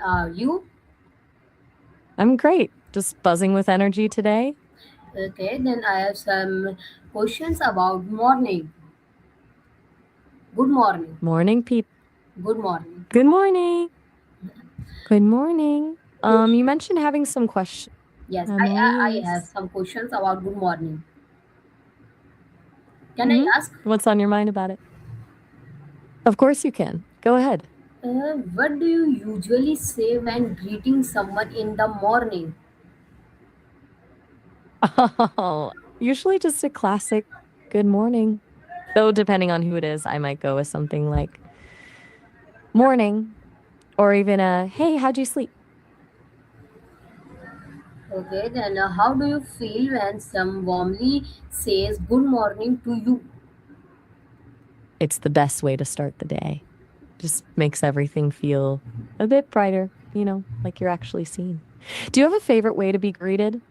You? I'm great. Just buzzing with energy today. Okay, then I have some questions about morning. Good morning. Morning, people. Good morning. Good morning. Good morning. You mentioned having some questions. Yes, I'm I, all I I have ears. some questions about good morning. Can I Mm-hmm. ask? What's on your mind about it? Of course you can. Go ahead. What do you usually say when greeting someone in the morning? Oh, usually just a classic good morning. Though depending on who it is, I might go with something like morning or even a hey, how'd you sleep? Okay, then how do you feel when some warmly says good morning to you? It's the best way to start the day. Just makes everything feel a bit brighter, like you're actually seen. Do you have a favorite way to be greeted?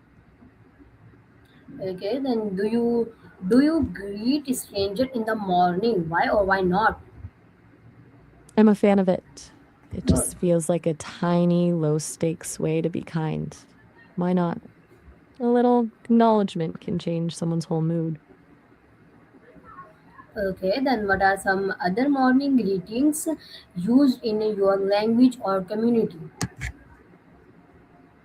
Okay, then do you greet stranger in the morning? Why or why not? I'm a fan of it. It Oh, just feels like a tiny, low stakes way to be kind. Why not? A little acknowledgement can change someone's whole mood. okay, then what are some other morning greetings used in your language or community?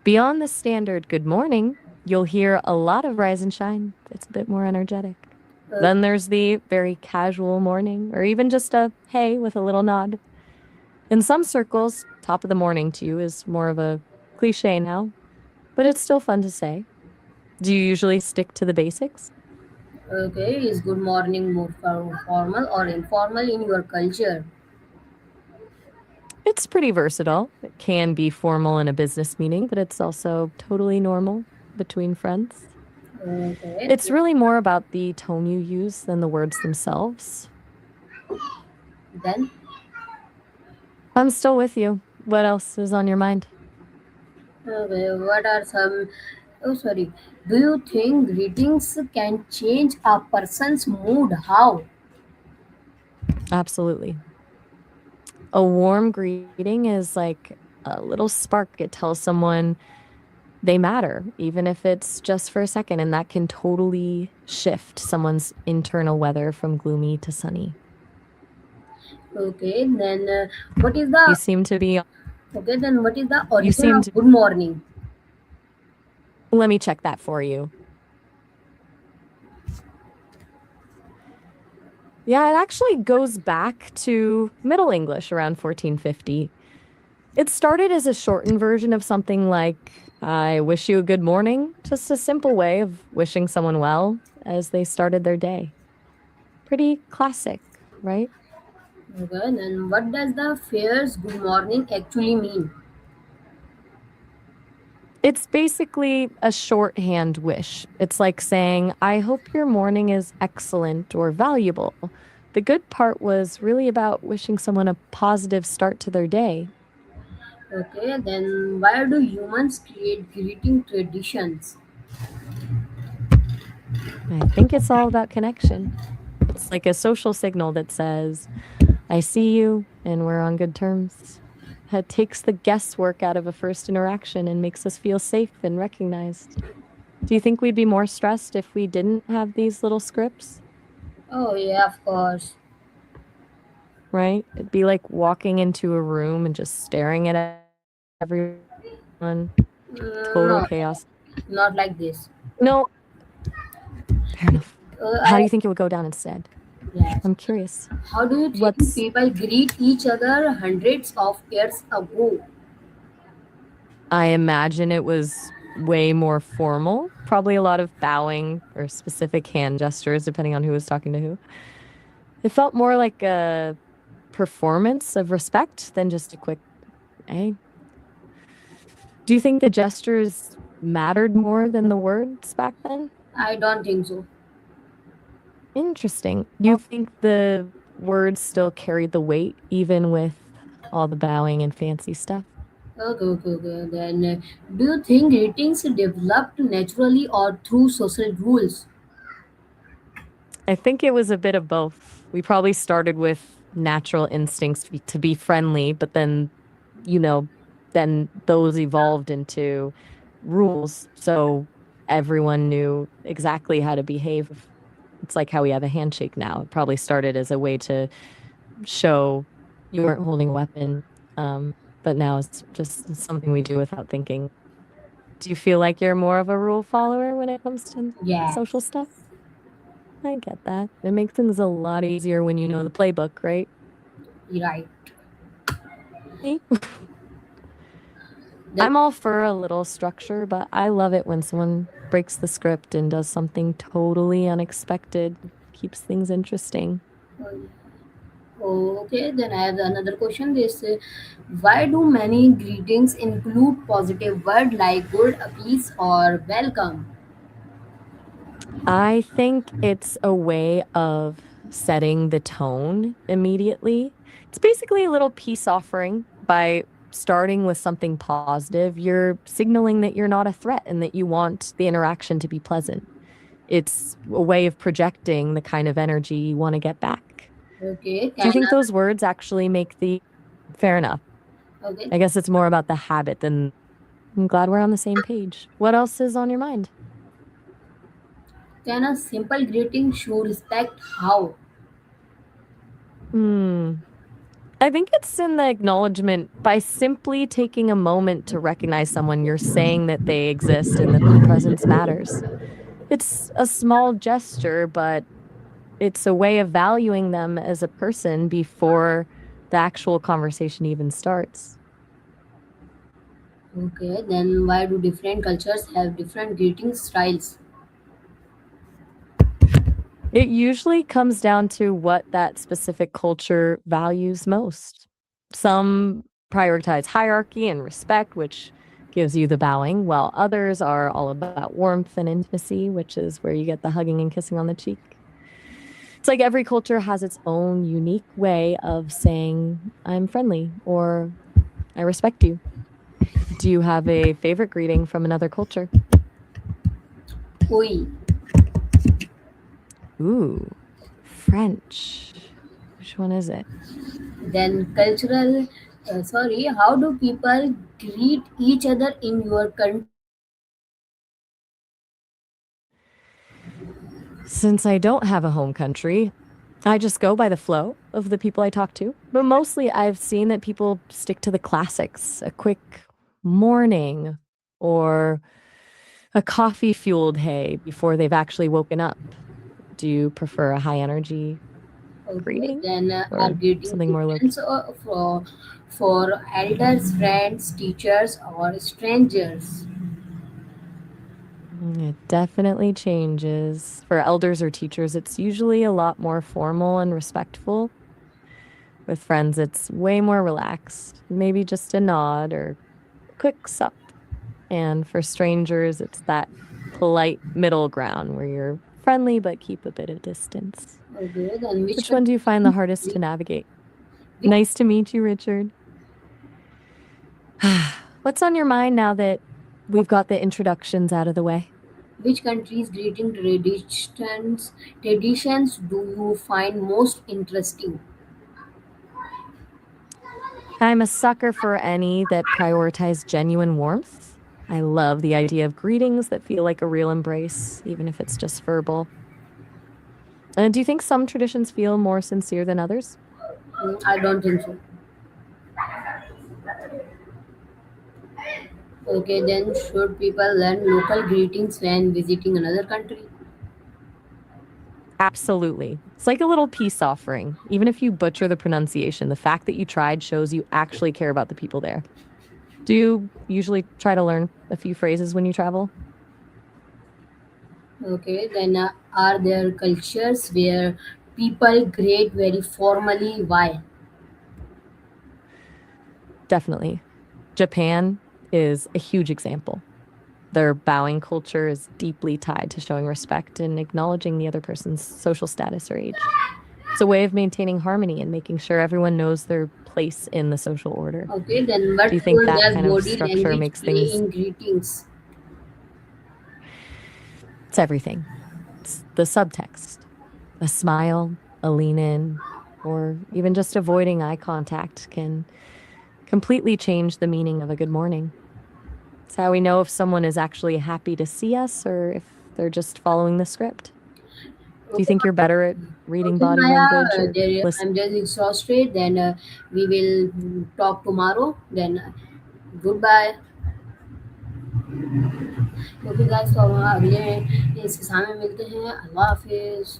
Beyond the standard good morning, you'll hear a lot of rise and shine. It's a bit more energetic. Uh, Then there's the very casual morning, or even just a hey with a little nod. In some circles, top of the morning to you is more of a cliche now, but it's still fun to say. Do you usually stick to the basics? okay, is good morning more formal or informal in your culture? It's pretty versatile. It can be formal in a business meeting, but it's also totally normal between friends. Okay, It's really more about the tone you use than the words themselves. then I'm still with you. What else is on your mind? okay, what are some? Oh, sorry. Do you think greetings can change a person's mood? How? Absolutely. A warm greeting is like a little spark. It tells someone they matter, even if it's just for a second, and that can totally shift someone's internal weather from gloomy to sunny. Okay, then what is You the seem to be, okay? Then what is the you origin seem of to, good morning? let me check that for you. Yeah, it actually goes back to Middle English around 1450. It started as a shortened version of something like, I wish you a good morning, just a simple way of wishing someone well as they started their day. Pretty classic, right? Okay, then what does the phrase "good morning" actually mean? It's basically a shorthand wish. It's like saying, I hope your morning is excellent or valuable. The good part was really about wishing someone a positive start to their day. Okay, then why do humans create greeting traditions? I think it's all about connection. It's like a social signal that says, I see you and we're on good terms. It takes the guesswork out of a first interaction and makes us feel safe and recognized. Do you think we'd be more stressed if we didn't have these little scripts? Oh yeah, of course. Right? It'd be like walking into a room and just staring at everyone. Total No, chaos. not like this. No, fair enough. How I do you think it would go down instead? Yes. I'm curious. How do you think What's people greet each other hundreds of years ago? I imagine it was way more formal, probably a lot of bowing or specific hand gestures, depending on who was talking to who. It felt more like a performance of respect than just a quick, hey. Do you think the gestures mattered more than the words back then? I don't think so. Interesting. You think the words still carried the weight, even with all the bowing and fancy stuff? Okay, okay, okay. Then, do you think greetings developed naturally or through social rules? I think it was a bit of both. We probably started with natural instincts to be friendly, but then, you know, then those evolved into rules. So everyone knew exactly how to behave. It's like how we have a handshake now. It probably started as a way to show you weren't holding a weapon. But now it's just something we do without thinking. Do you feel like you're more of a rule follower when it comes to Yes, social stuff? I get that. It makes things a lot easier when you know the playbook, right? right. Me? Then I'm all for a little structure, but I love it when someone breaks the script and does something totally unexpected, keeps things interesting. okay, then I have another question. This why do many greetings include positive word like good, peace, or welcome? I think it's a way of setting the tone immediately. It's basically a little peace offering by starting with something positive. You're signaling that you're not a threat and that you want the interaction to be pleasant. It's a way of projecting the kind of energy you want to get back. Okay, Do you can think those words actually make the fair enough? okay, I guess it's more about the habit than I'm glad we're on the same page. What else is on your mind? can a simple greeting show respect? How? Hmm. I think it's in the acknowledgement by simply taking a moment to recognize someone, you're saying that they exist and that their presence matters. It's a small gesture, but it's a way of valuing them as a person before the actual conversation even starts. Okay, then why do different cultures have different greeting styles? It usually comes down to what that specific culture values most. Some prioritize hierarchy and respect, which gives you the bowing, while others are all about warmth and intimacy, which is where you get the hugging and kissing on the cheek. It's like every culture has its own unique way of saying, I'm friendly or I respect you. Do you have a favorite greeting from another culture? Oui. Ooh, French. Which one is it? Then cultural. Sorry, how do people greet each other in your country? Since I don't have a home country, I just go by the flow of the people I talk to. But mostly I've seen that people stick to the classics, a quick morning or a coffee fueled hey before they've actually woken up. Do you prefer a high energy Okay, greeting then are or greeting something more low key? different for elders, friends, teachers, or strangers? It definitely changes. For elders or teachers, it's usually a lot more formal and respectful. With friends, it's way more relaxed. Maybe just a nod or a quick sup. And for strangers, it's that polite middle ground where you're friendly but keep a bit of distance. Okay, then which Which one do you find the hardest to country? navigate? Which, Nice to meet you, Richard. What's on your mind now that we've got the introductions out of the way? which country's greeting traditions do you find most interesting? I'm a sucker for any that prioritize genuine warmth. I love the idea of greetings that feel like a real embrace, even if it's just verbal. And do you think some traditions feel more sincere than others? I don't think so. Okay, then should people learn local greetings when visiting another country? Absolutely. It's like a little peace offering. Even if you butcher the pronunciation, the fact that you tried shows you actually care about the people there. Do you usually try to learn a few phrases when you travel? Okay, then are there cultures where people greet very formally? Why? Definitely. Japan is a huge example. Their bowing culture is deeply tied to showing respect and acknowledging the other person's social status or age. It's a way of maintaining harmony and making sure everyone knows their place in the social order. Okay, then Do what you think role that does kind of body structure language makes play things, in greetings? it's everything? It's the subtext. A smile, a lean in, or even just avoiding eye contact can completely change the meaning of a good morning. It's how we know if someone is actually happy to see us or if they're just following the script. Do you Okay, think you're better at reading okay, body Maya. language or I'm listening? just exhausted. Then we will talk tomorrow. Then goodbye. Okay guys, तो हम अगले इस सामने मिलते हैं। अल्लाह हाफिज़।